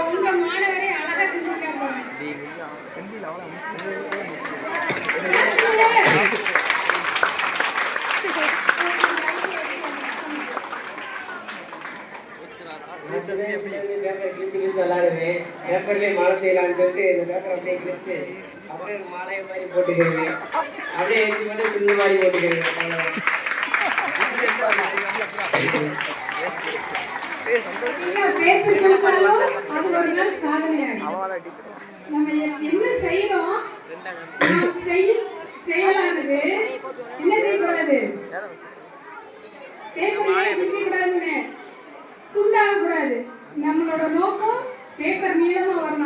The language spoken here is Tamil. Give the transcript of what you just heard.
உங்க மாணவரை அழகா செஞ்சிருக்காங்க. பேப்பர்லயே மாலை செய்யலாம்னு சொல்லிட்டு இந்த பேப்பர் அப்படியே கிழிச்சு அப்படியே ஒரு மாலையை மாதிரி போட்டுக்கிறீங்க. அப்படியே எடுத்து மட்டும் துண்டு மாதிரி போட்டுக்கிறீங்க. நம்ம என்ன செய்யறோம், செயலானது என்ன செய்யக்கூடாது, துண்டாக கூடாது. நம்மளோட நோக்கம் பேப்பர் நீளமா வரணும்.